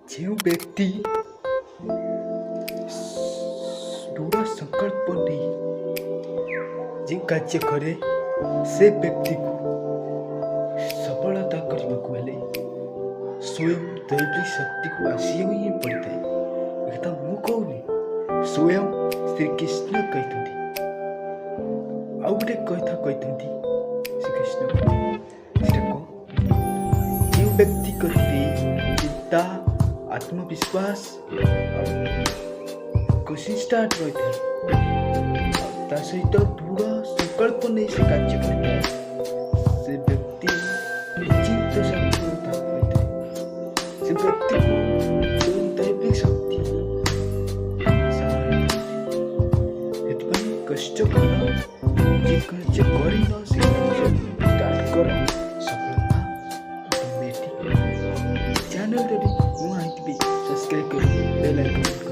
जो व्यक्ति दृढ़ संकल्प नहीं जो कार्य करे से व्यक्ति को सफलता करने को हेले स्वयं दैविक शक्ति को आसिया ही पड़ता है। एक मु कहूनी स्वयं श्री कृष्ण कहते आउ गोटे कथा कहते श्रीकृष्ण जो व्यक्ति कथिरे चिंता आत्मविश्वास स्टार्ट रही है सहित दृढ़ संकल्प नहीं से कार्य करता है से व्यक्ति निश्चित सफलता पाई से व्यक्ति को दैविक शक्ति कष्ट कर स्टार्ट कर सफलता ऑटोमेटिक चैनल सब्सक्राइब कर बेल आइकन